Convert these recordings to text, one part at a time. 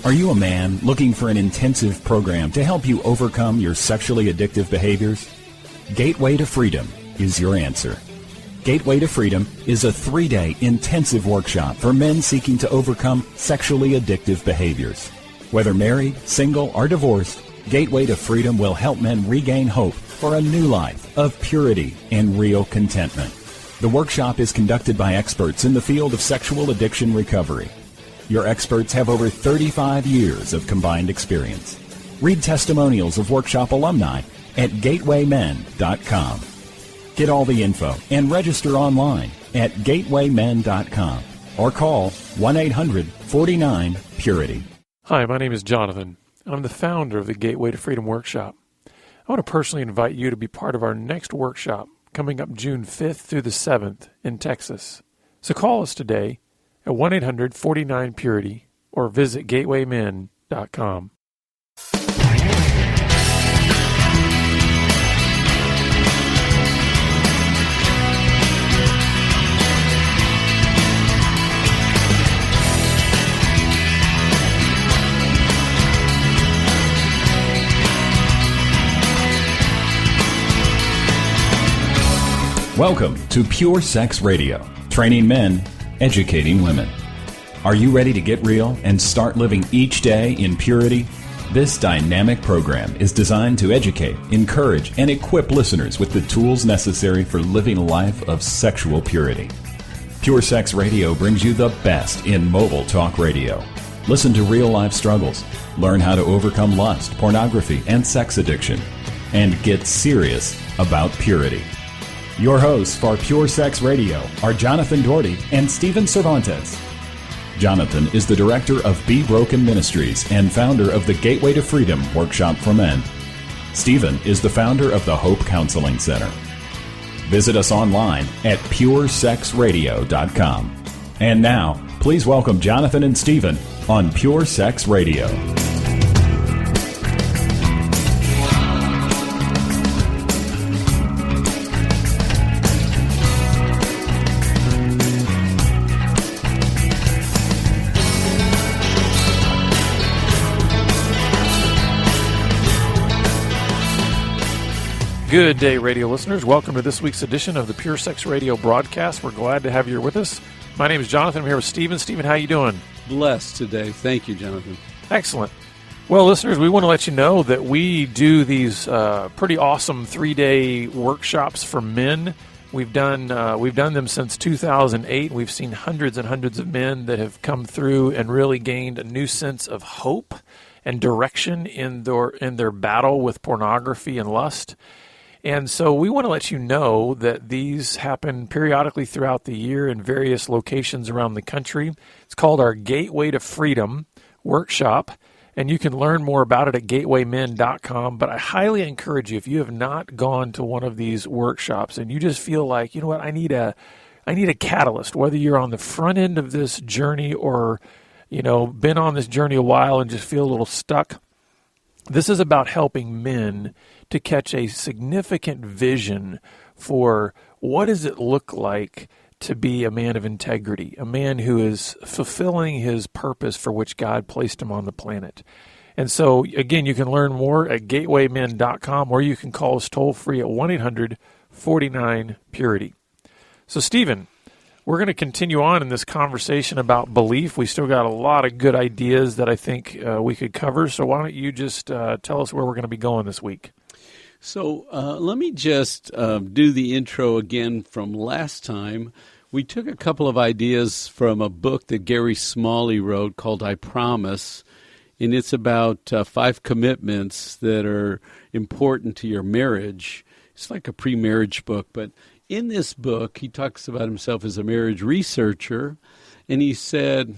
Are you a man looking for an intensive program to help you overcome your sexually addictive behaviors? Gateway to Freedom is your answer. Gateway to Freedom is a 3-day intensive workshop for men seeking to overcome sexually addictive behaviors. Whether married, single, or divorced, Gateway to Freedom will help men regain hope for a new life of purity and real contentment. The workshop is conducted by experts in the field of sexual addiction recovery. Your experts have over 35 years of combined experience. Read testimonials of workshop alumni at gatewaymen.com. Get all the info and register online at gatewaymen.com or call 1-800-49-PURITY. Hi, my name is Jonathan, and I'm the founder of the Gateway to Freedom Workshop. I want to personally invite you to be part of our next workshop coming up June 5th through the 7th in Texas. So call us today at 1-800-49-PURITY or visit gatewaymen.com. Welcome to Pure Sex Radio, training men, educating women. Are you ready to get real and start living each day in purity? This dynamic program is designed to educate, encourage, and equip listeners with the tools necessary for living a life of sexual purity. Pure Sex Radio brings you the best in mobile talk radio. Listen to real-life struggles, learn how to overcome lust, pornography, and sex addiction, and get serious about purity. Your hosts for Pure Sex Radio are Jonathan Doherty and Stephen Cervantes. Jonathan is the director of Be Broken Ministries and founder of the Gateway to Freedom Workshop for Men. Stephen is the founder of the Hope Counseling Center. Visit us online at puresexradio.com. And now, please welcome Jonathan and Stephen on Pure Sex Radio. Good day, radio listeners. Welcome to this week's edition of the Pure Sex Radio broadcast. We're glad to have you with us. My name is Jonathan. I'm here with Stephen. Stephen, how you doing? Blessed today. Thank you, Jonathan. Excellent. Well, listeners, we want to let you know that we do these pretty awesome 3-day workshops for men. We've done them since 2008. We've seen hundreds and hundreds of men that have come through and really gained a new sense of hope and direction in their battle with pornography and lust. And so we want to let you know that these happen periodically throughout the year in various locations around the country. It's called our Gateway to Freedom Workshop, and you can learn more about it at gatewaymen.com. But I highly encourage you, if you have not gone to one of these workshops and you just feel like, you know what, I need a catalyst, whether you're on the front end of this journey or, you know, been on this journey a while and just feel a little stuck. This is about helping men to catch a significant vision for what does it look like to be a man of integrity, a man who is fulfilling his purpose for which God placed him on the planet. And so, again, you can learn more at gatewaymen.com, or you can call us toll-free at 1-800-49-PURITY. So, Stephen, we're going to continue on in this conversation about belief. We still got a lot of good ideas that I think we could cover. So why don't you just tell us where we're going to be going this week? So let me just do the intro again from last time. We took a couple of ideas from a book that Gary Smalley wrote called I Promise, and it's about 5 commitments that are important to your marriage. It's like a pre-marriage book, but in this book, he talks about himself as a marriage researcher, and he said,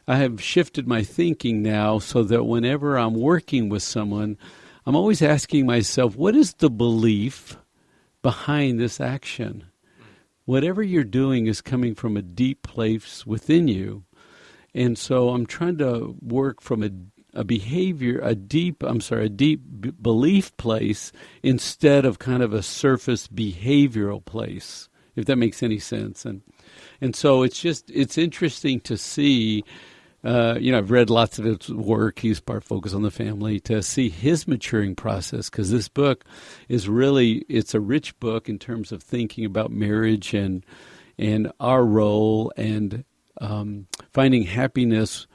I have shifted my thinking now so that whenever I'm working with someone, I'm always asking myself, what is the belief behind this action? Whatever you're doing is coming from a deep place within you. And so I'm trying to work from a deep belief place instead of kind of a surface behavioral place, if that makes any sense. And so it's interesting to see I've read lots of his work. He's part Focus on the Family, to see his maturing process, because this book is really, it's a rich book in terms of thinking about marriage and our role, and finding happiness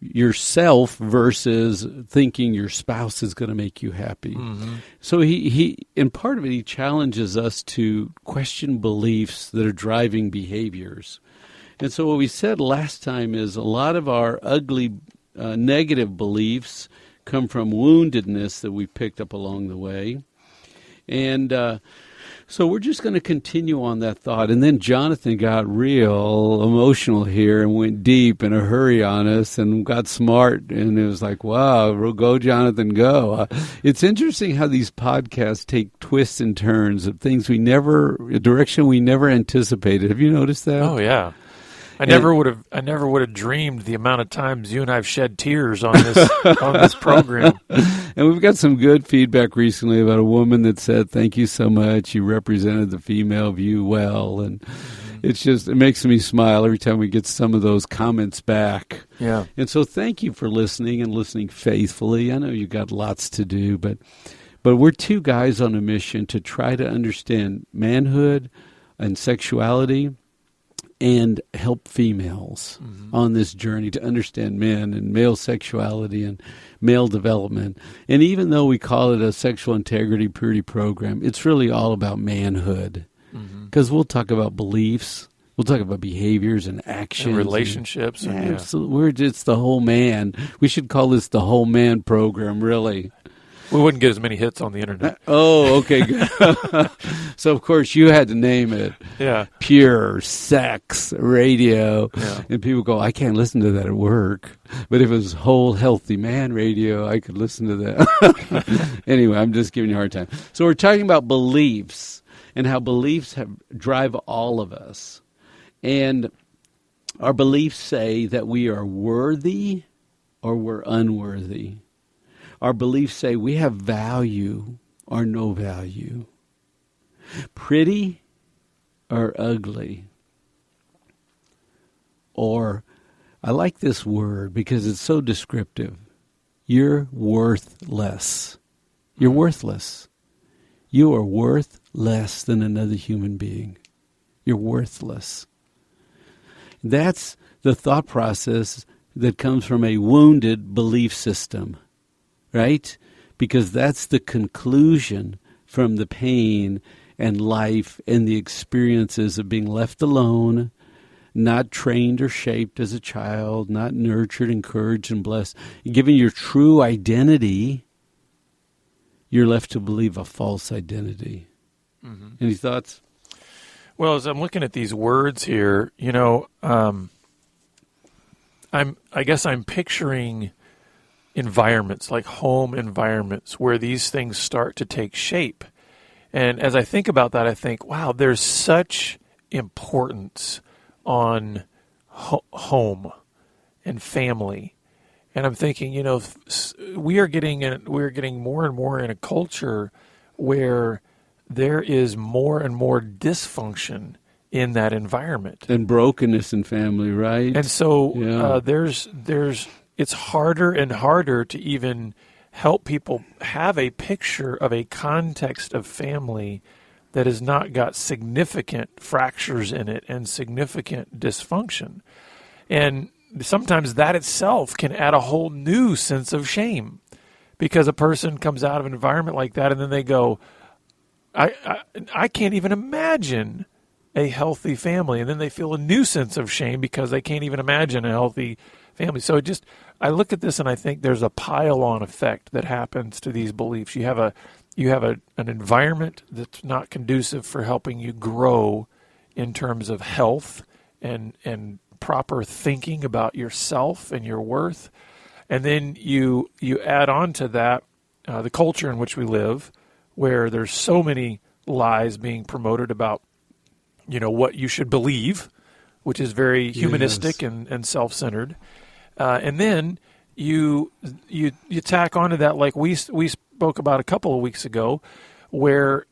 yourself versus thinking your spouse is going to make you happy. Mm-hmm. So he in part of it, he challenges us to question beliefs that are driving behaviors. And so what we said last time is a lot of our ugly negative beliefs come from woundedness that we picked up along the way. And so we're just going to continue on that thought. And then Jonathan got real emotional here and went deep in a hurry on us and got smart. And it was like, wow, go, Jonathan, go. It's interesting how these podcasts take twists and turns of things a direction we never anticipated. Have you noticed that? Oh, yeah. I never would have dreamed the amount of times you and I have shed tears on this program. And we've got some good feedback recently about a woman that said, "Thank you so much. You represented the female view well." And it makes me smile every time we get some of those comments back. Yeah. And so thank you for listening and listening faithfully. I know you got lots to do, but we're two guys on a mission to try to understand manhood and sexuality, and help females on this journey to understand men and male sexuality and male development. And even though we call it a sexual integrity purity program, it's really all about manhood. Because we'll talk about beliefs, we'll talk about behaviors and actions. And relationships. Absolutely. It's the whole man. We should call this the whole man program, really. We wouldn't get as many hits on the internet. Oh, okay, good. So, of course, you had to name it. Yeah. Pure Sex Radio. Yeah. And people go, I can't listen to that at work. But if it was Whole Healthy Man Radio, I could listen to that. Anyway, I'm just giving you a hard time. So we're talking about beliefs and how beliefs drive all of us. And our beliefs say that we are worthy or we're unworthy. Our beliefs say we have value or no value, pretty or ugly. Or, I like this word because it's so descriptive. You're worthless. You're worthless. You are worth less than another human being. You're worthless. That's the thought process that comes from a wounded belief system. Right? Because that's the conclusion from the pain and life and the experiences of being left alone, not trained or shaped as a child, not nurtured, encouraged, and blessed. Given your true identity, you're left to believe a false identity. Mm-hmm. Any thoughts? Well, as I'm looking at these words here, I guess I'm picturing environments, like home environments, where these things start to take shape. And as I think about that, I think, wow, there's such importance on home and family. And I'm thinking, we're getting more and more in a culture where there is more and more dysfunction in that environment. And brokenness in family, right? And so there's it's harder and harder to even help people have a picture of a context of family that has not got significant fractures in it and significant dysfunction. And sometimes that itself can add a whole new sense of shame, because a person comes out of an environment like that and then they go, I can't even imagine a healthy family. And then they feel a new sense of shame because they can't even imagine a healthy family. So I look at this and I think there's a pile-on effect that happens to these beliefs. You have an environment that's not conducive for helping you grow in terms of health and proper thinking about yourself and your worth. And then you add on to that the culture in which we live, where there's so many lies being promoted about, what you should believe, which is very humanistic and self-centered. And then you tack onto that, like we spoke about a couple of weeks ago, where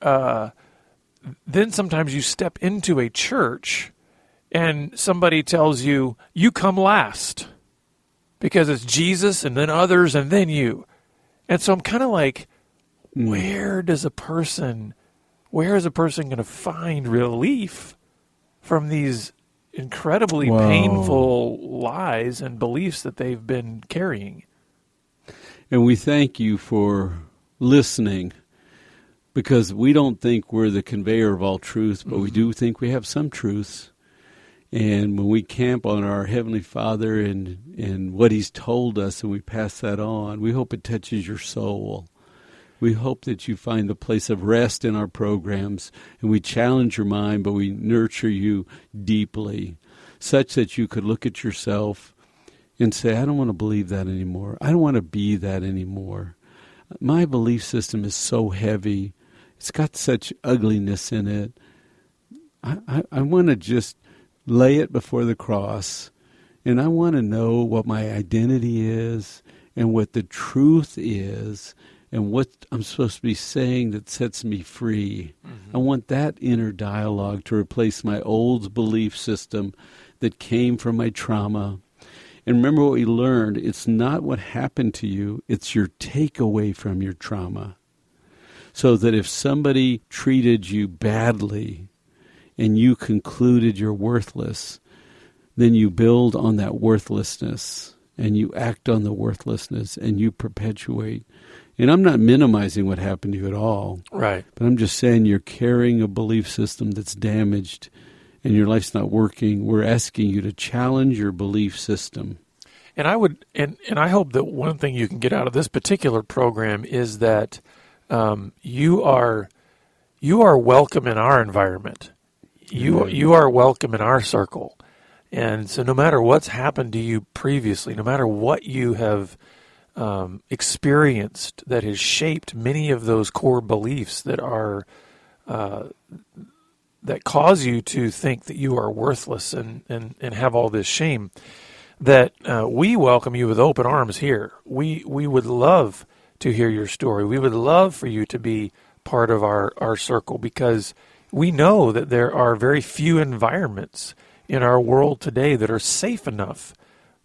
then sometimes you step into a church and somebody tells you, you come last. because it's Jesus and then others and then you. And so I'm kind of like, where is a person going to find relief from these incredibly painful lies and beliefs that they've been carrying? And we thank you for listening, because we don't think we're the conveyor of all truth, but we do think we have some truths. And when we camp on our Heavenly Father and what He's told us and we pass that on, we hope it touches your soul. We hope that you find the place of rest in our programs, and we challenge your mind, but we nurture you deeply, such that you could look at yourself and say, I don't want to believe that anymore. I don't want to be that anymore. My belief system is so heavy. It's got such ugliness in it. I want to just lay it before the cross, and I want to know what my identity is and what the truth is and what I'm supposed to be saying that sets me free. I want that inner dialogue to replace my old belief system that came from my trauma. And remember what we learned, it's not what happened to you, it's your takeaway from your trauma. So that if somebody treated you badly and you concluded you're worthless, then you build on that worthlessness and you act on the worthlessness and you perpetuate. And I'm not minimizing what happened to you at all. Right. But I'm just saying you're carrying a belief system that's damaged and your life's not working. We're asking you to challenge your belief system. And I would, and I hope that one thing you can get out of this particular program is that you are welcome in our environment. You are welcome in our circle. And so no matter what's happened to you previously, no matter what you have experienced that has shaped many of those core beliefs that are that cause you to think that you are worthless and have all this shame, that we welcome you with open arms here. We would love to hear your story. We would love for you to be part of our circle, because we know that there are very few environments in our world today that are safe enough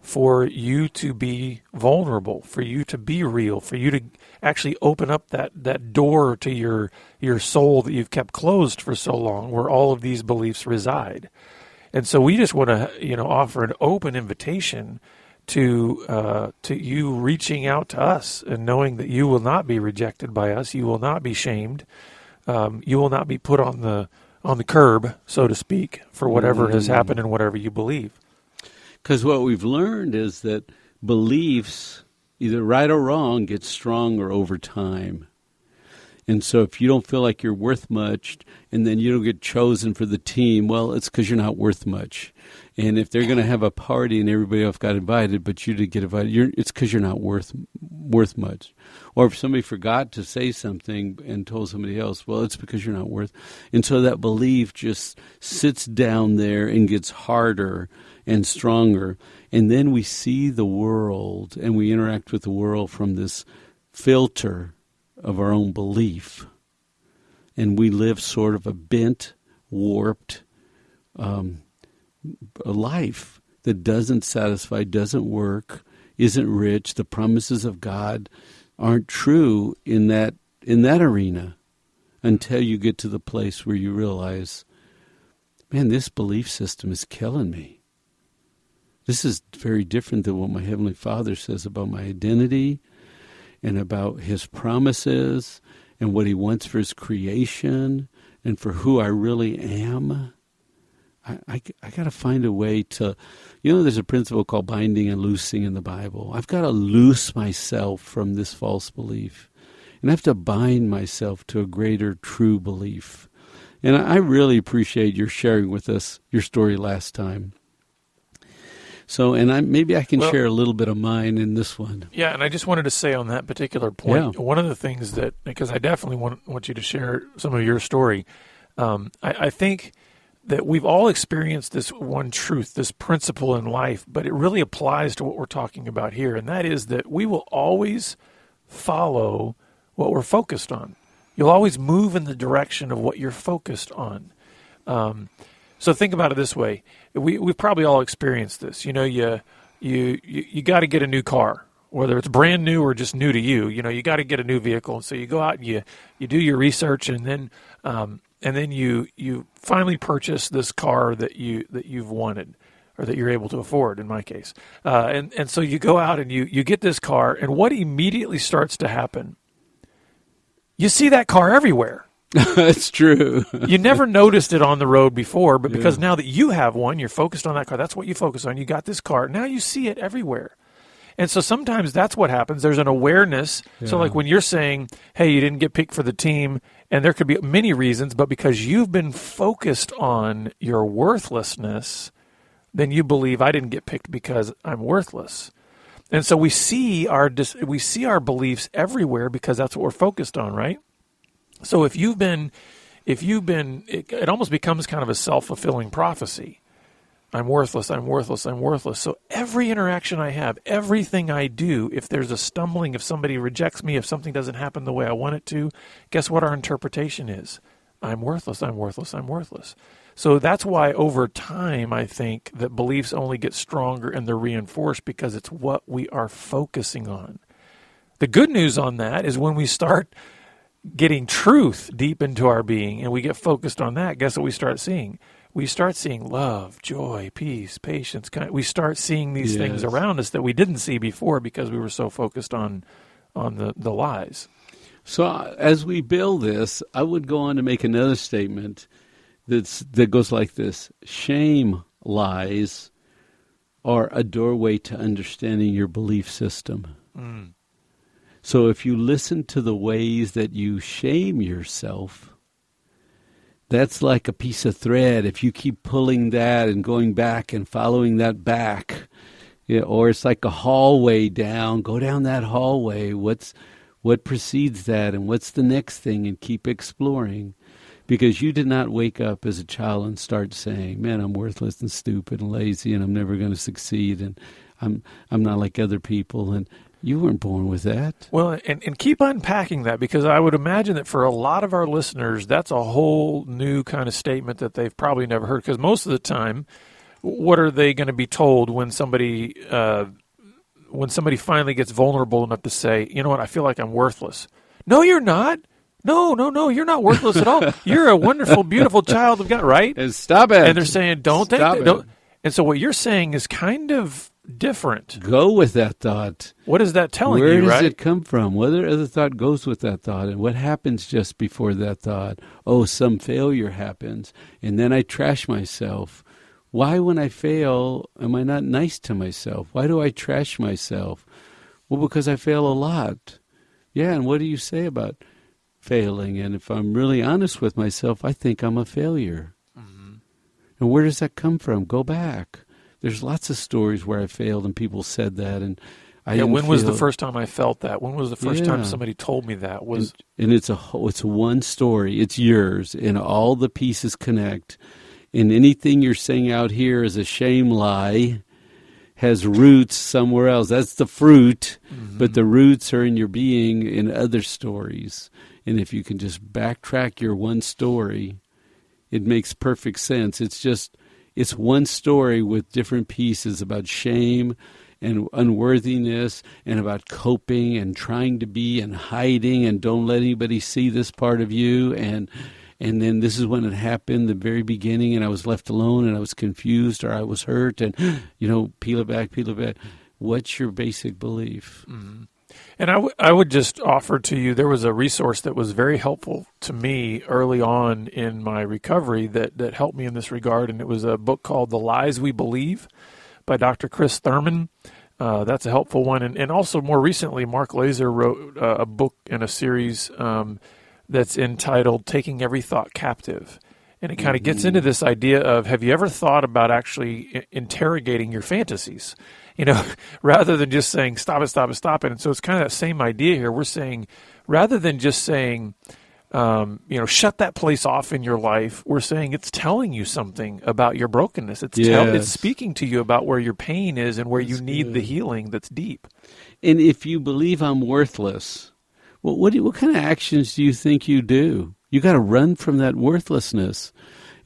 for you to be vulnerable, for you to be real, for you to actually open up that door to your soul that you've kept closed for so long, where all of these beliefs reside. And so we just want to, offer an open invitation to you reaching out to us and knowing that you will not be rejected by us, you will not be shamed, you will not be put on the curb, so to speak, for whatever has happened and whatever you believe. Because what we've learned is that beliefs, either right or wrong, get stronger over time. And so if you don't feel like you're worth much and then you don't get chosen for the team, well, it's because you're not worth much. And if they're going to have a party and everybody else got invited, but you didn't get invited, it's because you're not worth much. Or if somebody forgot to say something and told somebody else, well, it's because you're not worth. And so that belief just sits down there and gets harder and stronger. And then we see the world and we interact with the world from this filter of our own belief. And we live sort of a bent, warped a life that doesn't satisfy, doesn't work, isn't rich. The promises of God aren't true in that arena until you get to the place where you realize, man, this belief system is killing me. This is very different than what my Heavenly Father says about my identity and about His promises and what He wants for His creation and for who I really am. I got to find a way to, there's a principle called binding and loosing in the Bible. I've got to loose myself from this false belief. And I have to bind myself to a greater true belief. And I really appreciate your sharing with us your story last time. So, and maybe I can share a little bit of mine in this one. Yeah, and I just wanted to say on that particular point, one of the things that, because I definitely want you to share some of your story, I think that we've all experienced this one truth, this principle in life, but it really applies to what we're talking about here, and that is that we will always follow what we're focused on. You'll always move in the direction of what you're focused on. So think about it this way. We've probably all experienced this. You you got to get a new car, whether it's brand new or just new to you. You got to get a new vehicle. And so you go out and you do your research, and then you finally purchase this car that you've wanted, or that you're able to afford, in my case. And so you go out and you get this car, and what immediately starts to happen? You see that car everywhere. That's true. You never noticed it on the road before, but because now that you have one, you're focused on that car. That's what you focus on. You got this car. Now you see it everywhere. And so sometimes that's what happens. There's an awareness. Yeah. So like when you're saying, hey, you didn't get picked for the team, and there could be many reasons, but because you've been focused on your worthlessness, then you believe I didn't get picked because I'm worthless. And so we see our beliefs everywhere because that's what we're focused on, right? So if you've been, it almost becomes kind of a self-fulfilling prophecy. I'm worthless, I'm worthless, I'm worthless. So every interaction I have, everything I do, if there's a stumbling, if somebody rejects me, if something doesn't happen the way I want it to, guess what our interpretation is? I'm worthless, I'm worthless, I'm worthless. So that's why over time I think that beliefs only get stronger and they're reinforced because it's what we are focusing on. The good news on that is when we start getting truth deep into our being and we get focused on that, guess what we start seeing? We start seeing love, joy, peace, patience. We start seeing these things around us that we didn't see before because we were so focused on the lies. So as we build this, I would go on to make another statement that goes like this. Shame lies are a doorway to understanding your belief system. Mm. So if you listen to the ways that you shame yourself, that's like a piece of thread. If you keep pulling that and going back and following that back, or it's like a hallway down, go down that hallway. What precedes that, and what's the next thing, and keep exploring. Because you did not wake up as a child and start saying, man, I'm worthless and stupid and lazy and I'm never going to succeed and I'm not like other people. And you weren't born with that. Well, and keep unpacking that, because I would imagine that for a lot of our listeners, that's a whole new kind of statement that they've probably never heard. Because most of the time, what are they going to be told when somebody finally gets vulnerable enough to say, you know what, I feel like I'm worthless? No, you're not. No, you're not worthless at all. You're a wonderful, beautiful child of God, right? And stop it. And they're saying, don't. And so what you're saying is kind of different. Go with that thought. What is that telling you, right? Where does it come from? What other thought goes with that thought? And what happens just before that thought? Oh, some failure happens, and then I trash myself. Why, when I fail, am I not nice to myself? Why do I trash myself? Well, because I fail a lot. Yeah, and what do you say about failing? And if I'm really honest with myself, I think I'm a failure. Mm-hmm. And where does that come from? Go back. There's lots of stories where I failed and people said that, and when was the first time I felt that? When was the first time somebody told me that? And it's one story. It's yours, and all the pieces connect. And anything you're saying out here is a shame lie, has roots somewhere else. That's the fruit, but the roots are in your being in other stories. And if you can just backtrack your one story, it makes perfect sense. It's one story with different pieces about shame and unworthiness and about coping and trying to be and hiding and don't let anybody see this part of you. And then this is when it happened, the very beginning, and I was left alone and I was confused or I was hurt and, peel it back. What's your basic belief? Mm-hmm. And I would just offer to you, there was a resource that was very helpful to me early on in my recovery that helped me in this regard, and it was a book called The Lies We Believe by Dr. Chris Thurman. That's a helpful one. And also more recently, Mark Laser wrote a book in a series that's entitled Taking Every Thought Captive. And it kind of gets into this idea of, have you ever thought about actually interrogating your fantasies? Rather than just saying, stop it. And so it's kind of that same idea here. We're saying, rather than just saying, shut that place off in your life, we're saying it's telling you something about your brokenness. It's speaking to you about where your pain is and where you need the healing that's deep. And if you believe I'm worthless, well, what kind of actions do you think you do? You got to run from that worthlessness.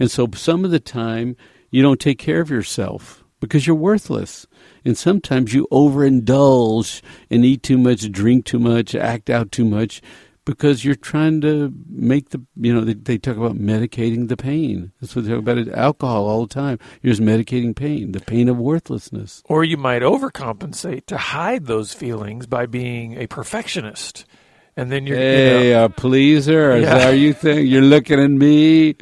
And so some of the time you don't take care of yourself. because you're worthless. And sometimes you overindulge and eat too much, drink too much, act out too much because you're trying to make they talk about medicating the pain. That's what they talk about, alcohol all the time. You're just medicating pain, the pain of worthlessness. Or you might overcompensate to hide those feelings by being a perfectionist. And then you're a pleaser. Is that how you think? You're looking at me,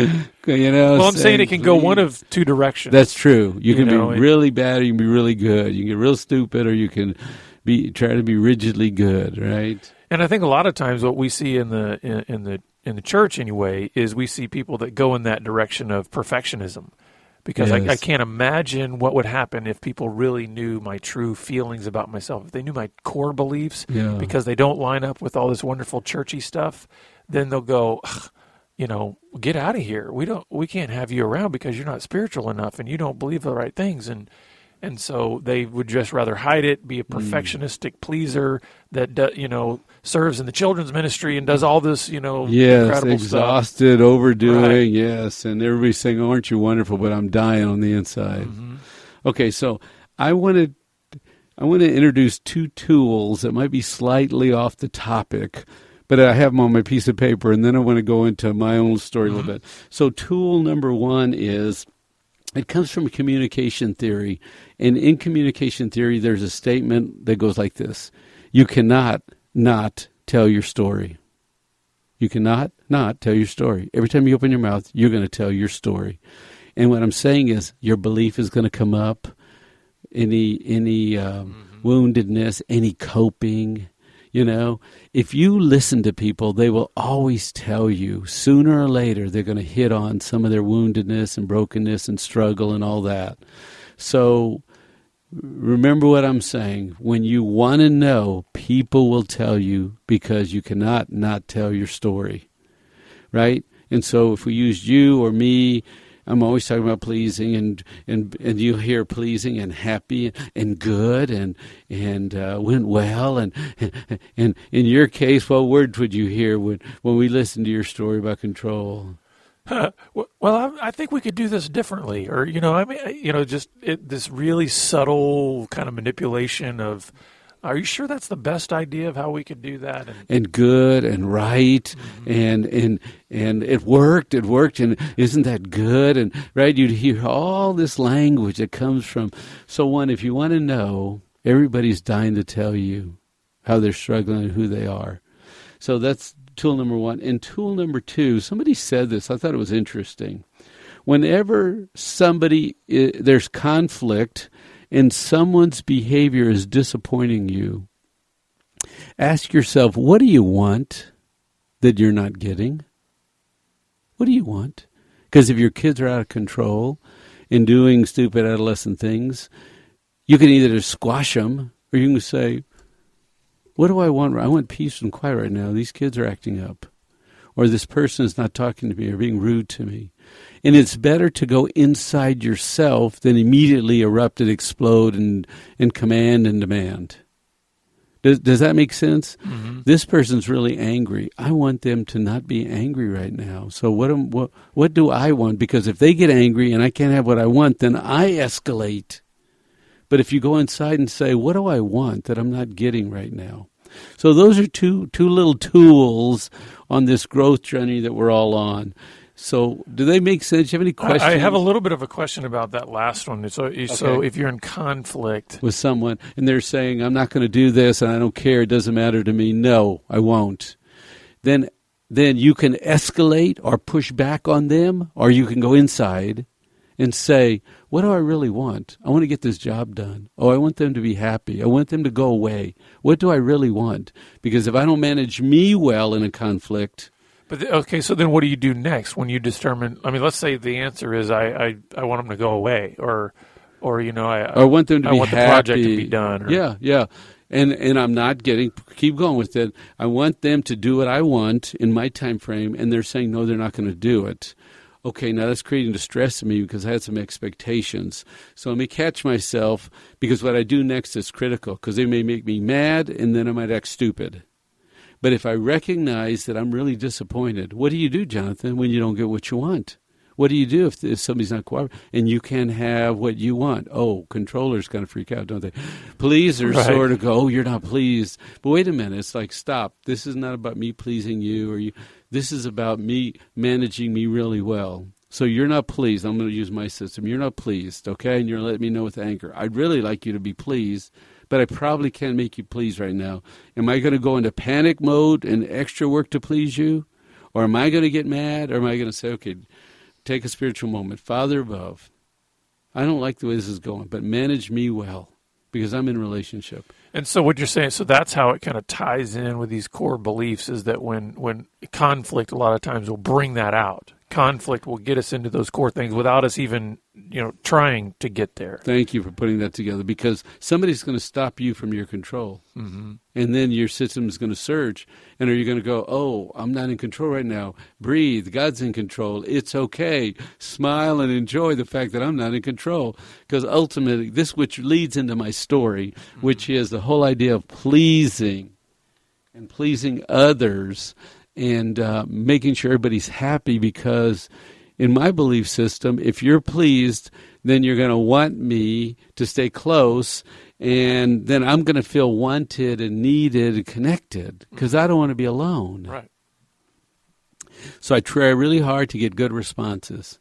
Well, I'm saying it can go one of two directions. That's true. You can be really bad, or you can be really good. You can get real stupid, or you can try to be rigidly good, right? And I think a lot of times what we see in the church anyway is we see people that go in that direction of perfectionism. Because yes. I can't imagine what would happen if people really knew my true feelings about myself. If they knew my core beliefs, because they don't line up with all this wonderful churchy stuff, then they'll go, get out of here. We can't have you around because you're not spiritual enough and you don't believe the right things. And so they would just rather hide it, be a perfectionistic pleaser that serves in the children's ministry and does all this, incredible exhausted, stuff. overdoing, right. Yes, and everybody's saying, "Oh, aren't you wonderful?" But I'm dying on the inside. Mm-hmm. Okay, so I want to introduce two tools that might be slightly off the topic, but I have them on my piece of paper, and then I want to go into my own story a little bit. So tool number one is. It comes from communication theory, and in communication theory, there's a statement that goes like this. You cannot not tell your story. You cannot not tell your story. Every time you open your mouth, you're going to tell your story. And what I'm saying is your belief is going to come up, any woundedness, any coping. If you listen to people, they will always tell you sooner or later they're going to hit on some of their woundedness and brokenness and struggle and all that. So remember what I'm saying. When you want to know, people will tell you because you cannot not tell your story, right? And so if we used you or me, I'm always talking about pleasing, and you hear pleasing and happy and good and went well, and in your case, what words would you hear when we listen to your story about control? Well, I think we could do this differently, or this really subtle kind of manipulation of. Are you sure that's the best idea of how we could do that? And good and right, and it worked, and isn't that good? And right, you'd hear all this language that comes from. So if you want to know, everybody's dying to tell you how they're struggling and who they are. So that's tool number one. And tool number two, somebody said this, I thought it was interesting. Whenever there's conflict, and someone's behavior is disappointing you, ask yourself, what do you want that you're not getting? What do you want? Because if your kids are out of control and doing stupid adolescent things, you can either just squash them or you can say, what do I want? I want peace and quiet right now. These kids are acting up. Or this person is not talking to me or being rude to me. And it's better to go inside yourself than immediately erupt and explode and command and demand. Does that make sense? Mm-hmm. This person's really angry. I want them to not be angry right now. So what do I want? Because if they get angry and I can't have what I want, then I escalate. But if you go inside and say, what do I want that I'm not getting right now? So those are two little tools on this growth journey that we're all on. So do they make sense? Do you have any questions? I have a little bit of a question about that last one. So if you're in conflict with someone and they're saying, I'm not going to do this and I don't care, it doesn't matter to me. No, I won't. Then you can escalate or push back on them, or you can go inside and say, what do I really want? I want to get this job done. Oh, I want them to be happy. I want them to go away. What do I really want? Because if I don't manage me well in a conflict. So then what do you do next when you determine, let's say the answer is I want them to go away or I want them to be happy. The project to be done. Yeah. And I'm not keep going with it. I want them to do what I want in my time frame, and they're saying, no, they're not going to do it. Okay, now that's creating distress in me because I had some expectations. So let me catch myself, because what I do next is critical, because they may make me mad and then I might act stupid. But if I recognize that I'm really disappointed, what do you do, Jonathan, when you don't get what you want? What do you do if somebody's not cooperating? And you can have what you want. Oh, controllers kind of freak out, don't they? Pleasers sort of go, oh, you're not pleased. But wait a minute. It's like, stop. This is not about me pleasing you or you. This is about me managing me really well. So you're not pleased. I'm going to use my system. You're not pleased, okay? And you're letting me know with anger. I'd really like you to be pleased, but I probably can't make you pleased right now. Am I going to go into panic mode and extra work to please you? Or am I going to get mad? Or am I going to say, okay, take a spiritual moment. Father above, I don't like the way this is going, but manage me well because I'm in relationship. And so what you're saying, so that's how it kind of ties in with these core beliefs is that when conflict a lot of times will bring that out. Conflict will get us into those core things without us even, trying to get there. Thank you for putting that together because somebody's going to stop you from your control. Mm-hmm. And then your system is going to surge. And are you going to go, oh, I'm not in control right now. Breathe. God's in control. It's okay. Smile and enjoy the fact that I'm not in control. Because ultimately, this which leads into my story, which is the whole idea of pleasing and pleasing others and making sure everybody's happy because in my belief system, if you're pleased, then you're going to want me to stay close, and then I'm going to feel wanted and needed and connected because I don't want to be alone. Right. So I try really hard to get good responses.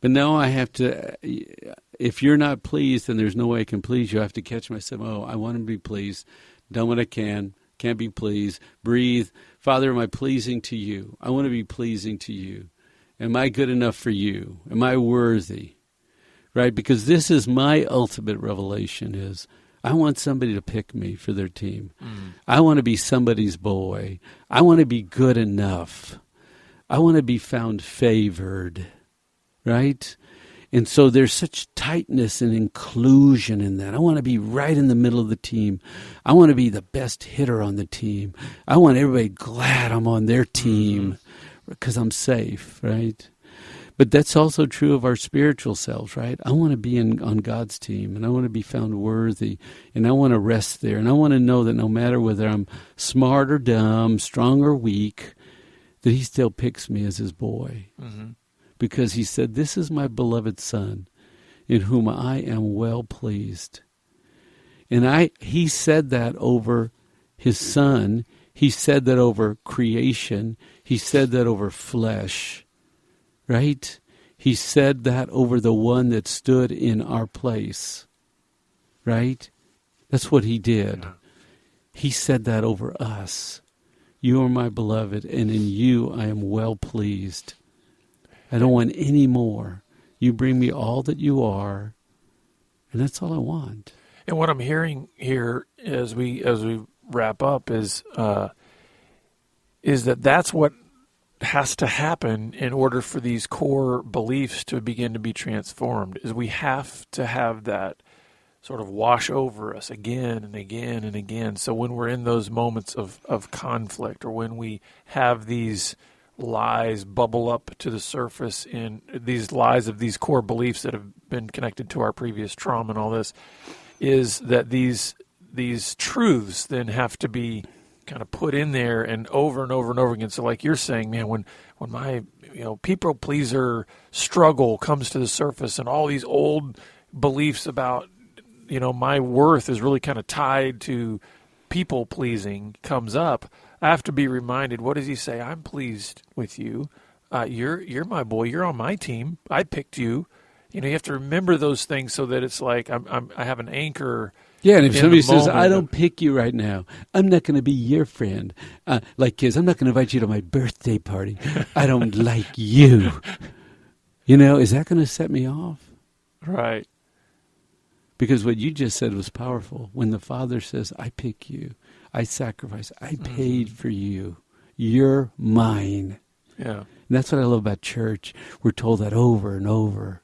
But now I have to, if you're not pleased, then there's no way I can please you. I have to catch myself. Oh, I want to be pleased. Done what I can. Can't be pleased. Breathe. Father, am I pleasing to you? I want to be pleasing to you. Am I good enough for you? Am I worthy? Right? Because this is my ultimate revelation is I want somebody to pick me for their team. I want to be somebody's boy. I want to be good enough. I want to be found favored. Right? And so there's such tightness and inclusion in that. I want to be right in the middle of the team. I want to be the best hitter on the team. I want everybody glad I'm on their team because I'm safe, right? But that's also true of our spiritual selves, right? I want to be on God's team, and I want to be found worthy, and I want to rest there, and I want to know that no matter whether I'm smart or dumb, strong or weak, that he still picks me as his boy. Mm-hmm. Because he said, this is my beloved Son, in whom I am well pleased. And he said that over his Son. He said that over creation. He said that over flesh. Right? He said that over the one that stood in our place. Right? That's what he did. He said that over us. You are my beloved, and in you I am well pleased. I don't want any more. You bring me all that you are, and that's all I want. And what I'm hearing here as we wrap up is that's what has to happen in order for these core beliefs to begin to be transformed. Is we have to have that sort of wash over us again and again and again. So when we're in those moments of conflict, or when we have these lies bubble up to the surface in these lies of these core beliefs that have been connected to our previous trauma and all this, is that these truths then have to be kind of put in there and over and over and over again. So like you're saying, man, when my people pleaser struggle comes to the surface and all these old beliefs about my worth is really kind of tied to people pleasing comes up, I have to be reminded, what does he say? I'm pleased with you. You're my boy. You're on my team. I picked you. You have to remember those things so that it's like I have an anchor. Yeah, and if somebody says, I don't pick you right now, I'm not going to be your friend. Like kids, I'm not going to invite you to my birthday party. I don't like you. Is that going to set me off? Right. Because what you just said was powerful. When the Father says, I pick you, I sacrifice, I paid for you, you're mine. Yeah. And that's what I love about church. We're told that over and over,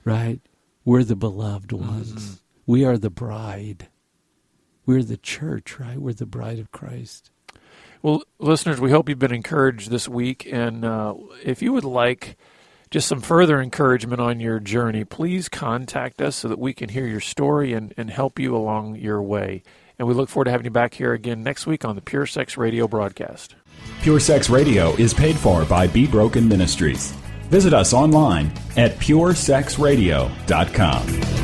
right? We're the beloved ones. Mm-hmm. We are the bride. We're the church, right? We're the bride of Christ. Well, listeners, we hope you've been encouraged this week. And if you would like just some further encouragement on your journey, please contact us so that we can hear your story and help you along your way. And we look forward to having you back here again next week on the Pure Sex Radio broadcast. Pure Sex Radio is paid for by Be Broken Ministries. Visit us online at puresexradio.com.